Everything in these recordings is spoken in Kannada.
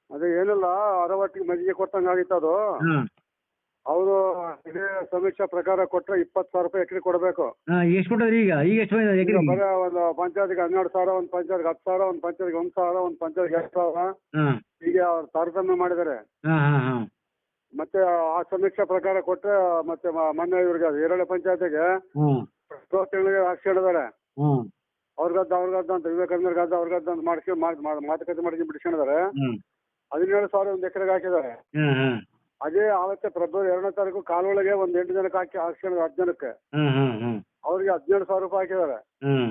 ಅದೇ ಏನಿಲ್ಲ ಅರವಟ್ಟಿಗೆ ಮಜ್ಜಿಗೆ ಕೊಟ್ಟಂಗೆ ಆಗಿತ್ತು ಅದು. ಹಾಂ ಅವರು ಇದೇ ಸಮೀಕ್ಷೆ ಪ್ರಕಾರ ಕೊಟ್ಟರೆ 20,000 ರೂಪಾಯಿ ಎಕರೆ ಕೊಡಬೇಕು. ಹಾಂ ಎಷ್ಟು ಕೊಟ್ಟದ್ರಿ ಈಗ ಎಷ್ಟು ಬಂದಿದೆ ಈಗ ಎಕರೆಗೆ? ಬರೀ ಒಂದು ಪಂಚಾಯತ್ಗೆ 12,000, ಒಂದು ಪಂಚಾಯತ್ಗೆ 10,000, ಒಂದು ಪಂಚಾಯತ್ಗೆ 1,000, ಒಂದು ಪಂಚಾಯತ್ಗೆ 2,000 ಹಾಂ ಈಗ ಅವ್ರು ತಾರತಮ್ಯ ಮಾಡಿದ್ದಾರೆ. ಹಾಂ ಹಾಂ ಹಾಂ ಮತ್ತೆ ಆ ಸಮೀಕ್ಷೆ ಪ್ರಕಾರ ಕೊಟ್ಟರೆ ಮತ್ತೆ ಮೊನ್ನೆ ಇವ್ರಿಗೆ ಎರಳೆ ಪಂಚಾಯತಿಗೆ ಹ್ಞೂ ತಿಂಗಳಿಗೆ ಹಾಕ್ಸ್ಕೊಂಡಿದ್ದಾರೆ. ಹ್ಞೂ ಅವ್ರಿಗದ್ದು ಅಂತ ವಿವೇಕಾನಂದರ ಗದ್ದ ಅವ್ರಿಗದ್ದು ಅಂತ ಮಾತುಕತೆ ಮಾಡ್ಕೊಂಡು ಬಿಡಿಸ್ಕೊಂಡಿದ್ದಾರೆ. ಹ್ಞೂ 17,000 ಒಂದು ಎಕರೆಗೆ ಹಾಕಿದ್ದಾರೆ. ಹಾಂ ಹಾಂ ಅದೇ ಆವತ್ತೆ ಫೆಬ್ರವರಿ 2ನೇ ತಾರೀಕು ಕಾಲುವಳೆಗೆ ಒಂದು 8 ಜನಕ್ಕೆ ಹಾಕ್ಸ್ಕೊಂಡಿದ್ದಾರೆ. 10 ಜನಕ್ಕೆ ಹಾಂ ಹಾಂ ಹಾಂ ಅವ್ರಿಗೆ 17,000 ರೂಪಾಯಿ ಹಾಕಿದ್ದಾರೆ. ಹ್ಞೂ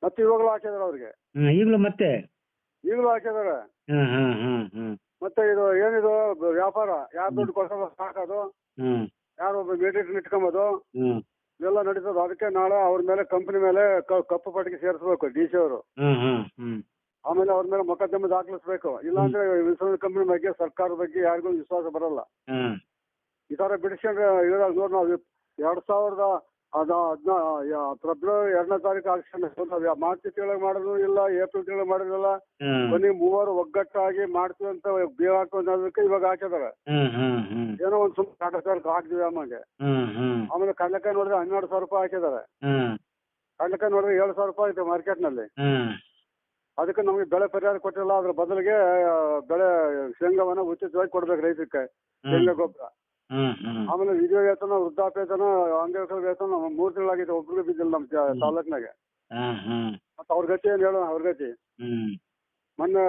ಮತ್ತೆ ಇವಾಗಲೂ ಹಾಕಿದ್ದಾರೆ ಅವ್ರಿಗೆ. ಹಾಂ ಈಗಲೂ ಮತ್ತೆ ಈಗಲೂ ಹಾಕಿದ್ದಾರೆ. ಹಾಂ ಹಾಂ ಹಾಂ ಹಾಂ ಮತ್ತೆ ಇದು ಏನಿದು ವ್ಯಾಪಾರ, ಯಾರು ದುಡ್ಡು ಕೊಡ್ಸೋದು ಹಾಕೋದು, ಹ್ಞೂ ಯಾರು ಒಬ್ಬ ಮೀಡಿಯೇಟರ್ ಇಟ್ಕೊಂಬೋದು, ಹ್ಞೂ ಇವೆಲ್ಲ ನಡೀತದೆ. ಅದಕ್ಕೆ ನಾಳೆ ಅವ್ರ ಮೇಲೆ ಕಂಪ್ನಿ ಮೇಲೆ ಕಪ್ಪು ಪಟ್ಟಿಗೆ ಸೇರಿಸ್ಬೇಕು DC ಅವರು. ಹ್ಞೂ ಹ್ಞೂ ಹ್ಞೂ ಆಮೇಲೆ ಅವ್ರ ಮೇಲೆ ಮೊಕದ್ದಮೆ ದಾಖಲಿಸ್ಬೇಕು. ಇಲ್ಲಾಂದ್ರೆ ಇನ್ಸೂರೆನ್ಸ್ ಕಂಪ್ನಿ ಬಗ್ಗೆ ಸರ್ಕಾರದ ಬಗ್ಗೆ ಯಾರಿಗೂ ವಿಶ್ವಾಸ ಬರಲ್ಲ. ಹಾಂ ಈ ಥರ ಬಿಡಿಸ್ಕೊಂಡ್ರೆ ಇವಾಗ ನೋಡಿ ನಾವು 2000 ಫೆಬ್ರವರಿ 2ನೇ ತಾರೀಕು ಹಾಕ್ಸ್ಕೊಂಡು ಮಾರ್ಚ್ ತಿಂಗಳಿಗೆ ಮಾಡೋದು ಇಲ್ಲ, ಏಪ್ರಿಲ್ ತಿಂಗಳಿಗೆ ಮಾಡೋದಿಲ್ಲ. ಹ್ಞೂ ಬನ್ನಿ ಮೂವರು ಒಗ್ಗಟ್ಟಾಗಿ ಮಾಡ್ತೀವಿ ಅಂತ ಬೀಗ ಹಾಕೋದಕ್ಕೆ ಇವಾಗ ಹಾಕಿದ್ದಾರೆ. ಹ್ಞೂ ಹ್ಞೂ ಹ್ಞೂ ಏನೋ ಒಂದು ಸುಮ್ಮನೆ ಕಾಟಕ್ಕೆ ಹಾಕ್ತೀವಿ ಆಮೇಲೆ. ಹ್ಞೂ ಹ್ಞೂ ಆಮೇಲೆ ಕಡಲೆಕಾಯಿ ನೋಡಿದ್ರೆ 12,000 ರೂಪಾಯಿ ಹಾಕಿದ್ದಾರೆ. ಹ್ಞೂ ಕಡಲೆಕಾಯಿ ನೋಡಿದ್ರೆ 7,000 ರೂಪಾಯಿ ಐತೆ ಮಾರ್ಕೆಟ್ನಲ್ಲಿ. ಹ್ಞೂ ಅದಕ್ಕೆ ನಮಗೆ ಬೆಳೆ ಪರಿಹಾರ ಕೊಟ್ಟಿಲ್ಲ. ಅದ್ರ ಬದಲಿಗೆ ಬೆಳೆ ಶೇಂಗಾವನ್ನ ಉಚಿತವಾಗಿ ಕೊಡ್ಬೇಕು ರೈತಕ್ಕೆ, ಶೇಂಗಾ ಗೊಬ್ಬರ. ಹ್ಞೂ ಹ್ಞೂ ಆಮೇಲೆ ವಿಧವಾ ವೇತನ, ವೃದ್ಧಾಪ್ಯ ವೇತನ, ಅಂಗವಿಕಲ ವೇತನ 3 ತಿಂಗಳಾಗಿದೆ, ಒಬ್ರಿಗೂ ಬಿದ್ದಿಲ್ಲ ನಮ್ಮ ತಾಲೂಕಿನಾಗೆ. ಹಾಂ ಹಾಂ ಮತ್ತೆ ಅವ್ರ ಗತಿ ಏನು ಹೇಳೋಣ, ಅವ್ರ ಗತಿ. ಹ್ಞೂ ಮೊನ್ನೆ